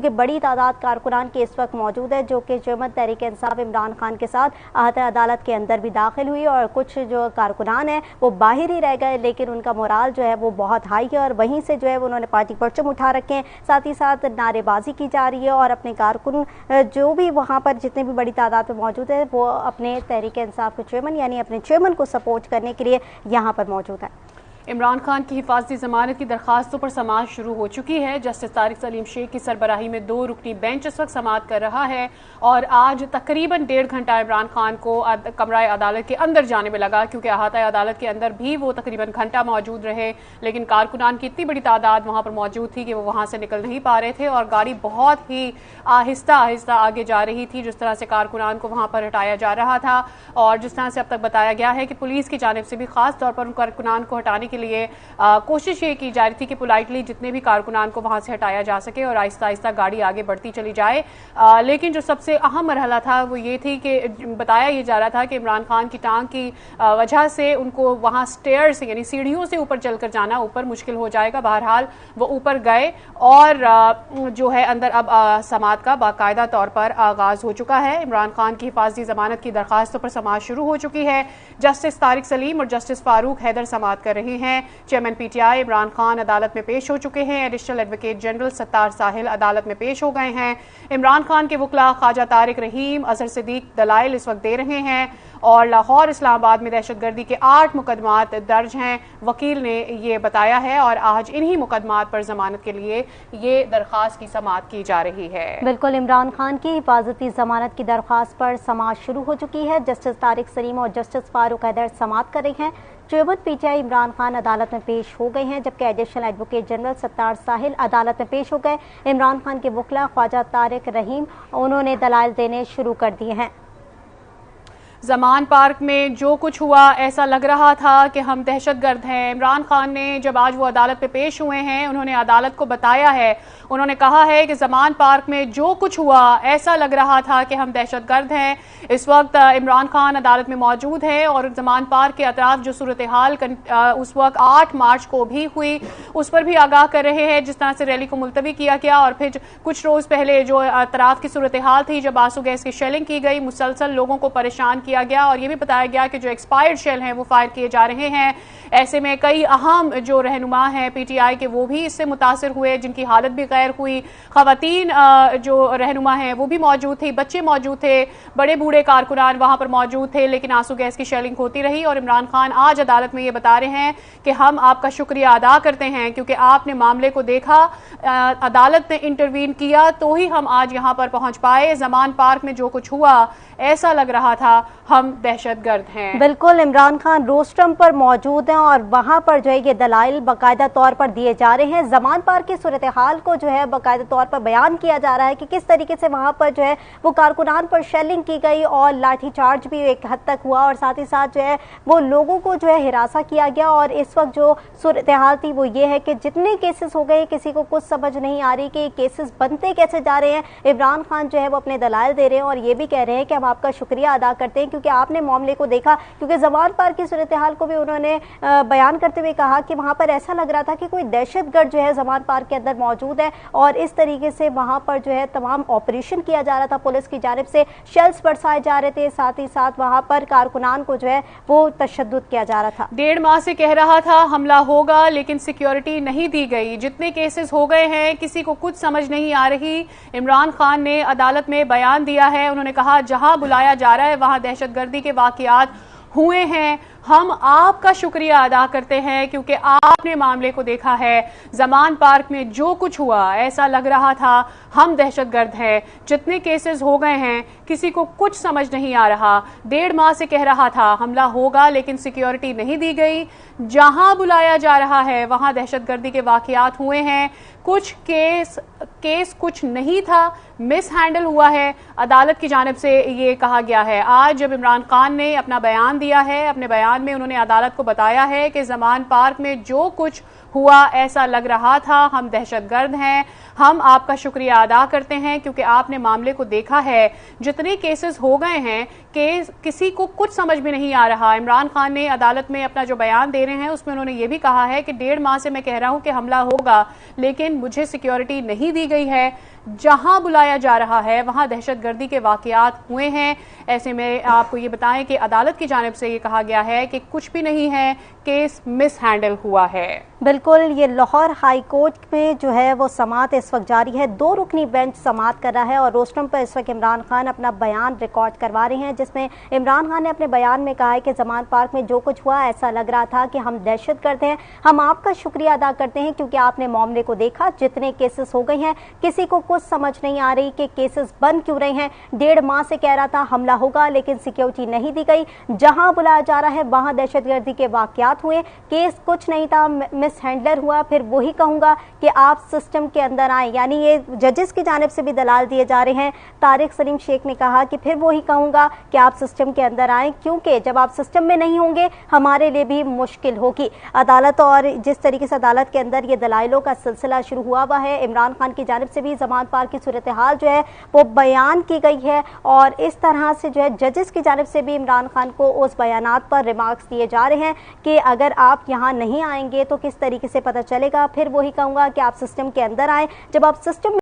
कि बड़ी तादाद कारकुनान के इस वक्त मौजूद है जो कि जमात तहरीक इंसाफ इमरान खान के साथ अहता अदालत के अंदर भी दाखिल हुई और कुछ जो कारकुनान हैं वो बाहर ही रह गए, लेकिन उनका मोराल जो है वो बहुत हाई है और वहीं से जो है उन्होंने पार्टी परचम उठा रखे हैं। साथ ही साथ नारेबाजी की जा रही है और अपने कारकुन जो भी वहाँ पर जितने भी बड़ी तादाद में मौजूद है वो अपने तहरीक इंसाफ के चेयरमैन यानी अपने चेयरमैन को सपोर्ट करने के लिए यहाँ पर मौजूद है। इमरान खान की हिफाजती जमानत की दरखास्तों पर समाअत शुरू हो चुकी है। जस्टिस तारिक सलीम शेख की सरबराही में 2 रुकनी बेंच इस वक्त समाअत कर रहा है और आज तकरीबन 1.5 घंटा इमरान खान को कमरा अदालत के अंदर जाने में लगा, क्योंकि अहाता अदालत के अंदर भी वो तकरीबन घंटा मौजूद रहे, लेकिन कारकुनान की इतनी बड़ी तादाद वहां पर मौजूद थी कि वो वहां से निकल नहीं पा रहे थे और गाड़ी बहुत ही आहिस्ता आहिस्ता आगे जा रही थी जिस तरह से कारकुनान को वहां पर हटाया जा रहा था। और जिस तरह से अब तक बताया गया है कि पुलिस की जानिब से भी खास तौर पर उन कारकुनान को हटाने के लिए कोशिश ये की जा रही थी कि पोलाइटली जितने भी कारकुनान को वहां से हटाया जा सके और आहिस्ता आहिस्ता गाड़ी आगे बढ़ती चली जाए। लेकिन जो सबसे अहम मरहला था वो ये थी कि बताया ये जा रहा था कि इमरान खान की टांग की वजह से उनको वहां स्टेयर से यानी सीढ़ियों से ऊपर चलकर जाना ऊपर मुश्किल हो जाएगा। बहरहाल वो ऊपर गए और जो है अंदर अब समाअत का बाकायदा तौर पर आगाज हो चुका है। इमरान खान की हिफाजती जमानत की दरखास्तों पर समाअत शुरू हो चुकी है। जस्टिस तारिक सलीम और जस्टिस फारूक हैदर समाअत कर रहे हैं। चेयरमैन पीटीआई इमरान खान अदालत में पेश हो चुके हैं। एडिशनल एडवोकेट जनरल सत्तार साहिल अदालत में पेश हो गए हैं। इमरान खान के वकला ख्वाजा तारिक रहीम, अजहर सिद्दीक दलाइल इस वक्त दे रहे हैं और लाहौर इस्लामाबाद में दहशतगर्दी के 8 मुकदमात दर्ज हैं, वकील ने ये बताया है और आज इन्हीं मुकदमात पर जमानत के लिए ये दरखास्त की समाअत की जा रही है। बिल्कुल, इमरान खान की हिफाजती जमानत की दरखास्त पर समाअत शुरू हो चुकी है। जस्टिस तारिक सलीम और जस्टिस फारूक हैदर समाअत कर रहे हैं। चेयरमैन पीटीआई इमरान खान अदालत में पेश हो गए हैं, जबकि एडिशनल एडवोकेट जनरल सत्तार साहिल अदालत में पेश हो गए। इमरान खान के वकला ख्वाजा तारिक रहीम उन्होंने दलाइल देने शुरू कर दिए हैं। जमान पार्क में जो कुछ हुआ ऐसा लग रहा था कि हम दहशतगर्द हैं। इमरान खान ने जब आज वो अदालत पे पेश हुए हैं उन्होंने अदालत को बताया है, उन्होंने कहा है कि जमान पार्क में जो कुछ हुआ ऐसा लग रहा था कि हम दहशतगर्द हैं। इस वक्त इमरान खान अदालत में मौजूद है और जमान पार्क के अतराफ जो सूरत हाल उस वक्त 8 मार्च को भी हुई उस पर भी आगाह कर रहे हैं। जिस तरह से रैली को मुलतवी किया गया और फिर कुछ रोज पहले जो अतराफ की सूरत हाल थी जब आंसू गैस की शेलिंग की गई, मुसलसल लोगों को परेशान किया गया और यह भी बताया गया कि जो एक्सपायर्ड शेल हैं वो फायर किए जा रहे हैं। ऐसे में कई अहम जो रहनुमा हैं पीटीआई के वो भी इससे मुतासिर हुए, जिनकी हालत भी गैर हुई। खवातीन जो रहनुमा हैं वो भी मौजूद थी, बच्चे मौजूद थे, बड़े बूढ़े कारकुनान वहां पर मौजूद थे, लेकिन आंसू गैस की शेलिंग होती रही। और इमरान खान आज अदालत में ये बता रहे हैं कि हम आपका शुक्रिया अदा करते हैं क्योंकि आपने मामले को देखा, अदालत ने इंटरवीन किया तो ही हम आज यहां पर पहुंच पाए। जमान पार्क में जो कुछ हुआ ऐसा लग रहा था हम दहशतगर्द हैं। बिल्कुल, इमरान खान रोस्टम पर मौजूद हैं और वहां पर जो है ये दलाइल बाकायदा तौर पर दिए जा रहे हैं। जमान पार्क की सूरत हाल को जो है बाकायदा तौर पर बयान किया जा रहा है कि किस तरीके से वहां पर जो है वो कारकुनान पर शेलिंग की गई और लाठीचार्ज भी एक हद तक हुआ और साथ ही साथ जो है वो लोगों को जो है हिरासा किया गया। और इस वक्त जो सूरत हाल थी वो ये है कि जितने केसेस हो गए किसी को कुछ समझ नहीं आ रही कि केसेस बनते कैसे जा रहे हैं। इमरान खान जो है वो अपने दलाइल दे रहे हैं और ये भी कह रहे हैं कि हम आपका शुक्रिया अदा करते हैं क्योंकि आपने मामले को देखा। क्योंकि जमान पार्क की सूरत हाल को भी उन्होंने बयान करते हुए कहा कि वहां पर ऐसा लग रहा था कि कोई दहशतगर्द जो है जमान पार्क के अंदर मौजूद है और इस तरीके से वहां पर जो है तमाम ऑपरेशन किया जा रहा था, पुलिस की जानिब से शेल्स बरसाए जा रहे थे, साथ ही साथ वहां पर कारकुनान को जो है वो तशद्दुद किया जा रहा था। 1.5 माह से कह रहा था हमला होगा लेकिन सिक्योरिटी नहीं दी गई। जितने केसेस हो गए हैं किसी को कुछ समझ नहीं आ रही। इमरान खान ने अदालत में बयान दिया है, उन्होंने कहा जहां बुलाया जा रहा है वहां दहशतगर्दी के वाकयात हुए हैं। हम आपका शुक्रिया अदा करते हैं क्योंकि आपने मामले को देखा है। जमान पार्क में जो कुछ हुआ ऐसा लग रहा था हम दहशतगर्द हैं। जितने केसेस हो गए हैं किसी को कुछ समझ नहीं आ रहा। 1.5 माह से कह रहा था हमला होगा लेकिन सिक्योरिटी नहीं दी गई। जहां बुलाया जा रहा है वहां दहशतगर्दी के वाकयात हुए हैं। कुछ केस कुछ नहीं था, मिस हैंडल हुआ है, अदालत की जानिब से ये कहा गया है। आज जब इमरान खान ने अपना बयान दिया है, अपने बयान में उन्होंने अदालत को बताया है कि जमान पार्क में जो कुछ हुआ, ऐसा लग रहा था हम दहशतगर्द हैं। हम आपका शुक्रिया अदा करते हैं क्योंकि आपने मामले को देखा है। जितने केसेस हो गए हैं कि किसी को कुछ समझ में नहीं आ रहा। इमरान खान ने अदालत में अपना जो बयान दे रहे हैं उसमें उन्होंने ये भी कहा है कि 1.5 माह से मैं कह रहा हूं कि हमला होगा, लेकिन मुझे सिक्योरिटी नहीं दी गई है। जहां बुलाया जा रहा है वहां दहशतगर्दी के वाकयात हुए हैं। ऐसे में आपको ये बताएं कि अदालत की जानिब से ये कहा गया है कि कुछ भी नहीं है, केस मिस हैंडल हुआ है। बिल्कुल, ये लाहौर हाई कोर्ट में जो है वो समाअत इस वक्त जारी है। 2 रुकनी बेंच समाअत कर रहा है और रोस्टम पर इस वक्त इमरान खान अपना बयान रिकॉर्ड करवा रहे हैं, जिसमें इमरान खान ने अपने बयान में कहा है कि जमान पार्क में जो कुछ हुआ ऐसा लग रहा था कि हम दहशतगर्द हैं। हम आपका शुक्रिया अदा करते हैं क्योंकि आपने मामले को देखा। जितने केसेस हो गए हैं किसी को कुछ समझ नहीं आ रही कि केसेस बंद क्यों रहे हैं। 1.5 माह से कह रहा था हमला होगा, लेकिन सिक्योरिटी नहीं दी गई। जहां बुलाया जा रहा है वहां दहशतगर्दी के वाकयात हुए। केस कुछ नहीं था, मिस हैंडलर हुआ। फिर वही कहूंगा कि आप सिस्टम के अंदर आए, यानी ये जजेस की जानिब से भी दलाल दिए जा रहे हैं। तारिक सलीम शेख ने कहा कि फिर वही कहूंगा कि आप सिस्टम के अंदर आए, क्योंकि जब आप सिस्टम में नहीं होंगे हमारे लिए भी मुश्किल होगी। अदालत और जिस तरीके से अदालत के अंदर ये दलाइलों का सिलसिला शुरू हुआ है, इमरान खान की जानिब से भी जमान पार्क की सूरत हाल जो है वो बयान की गई है और इस तरह से जो है जजेस की जानिब से भी इमरान खान को उस बयानात पर रिमार्क्स दिए जा रहे हैं कि अगर आप यहाँ नहीं आएंगे तो किस तरीके से पता चलेगा। फिर वही कहूंगा कि आप सिस्टम के अंदर आए। जब आप सिस्टम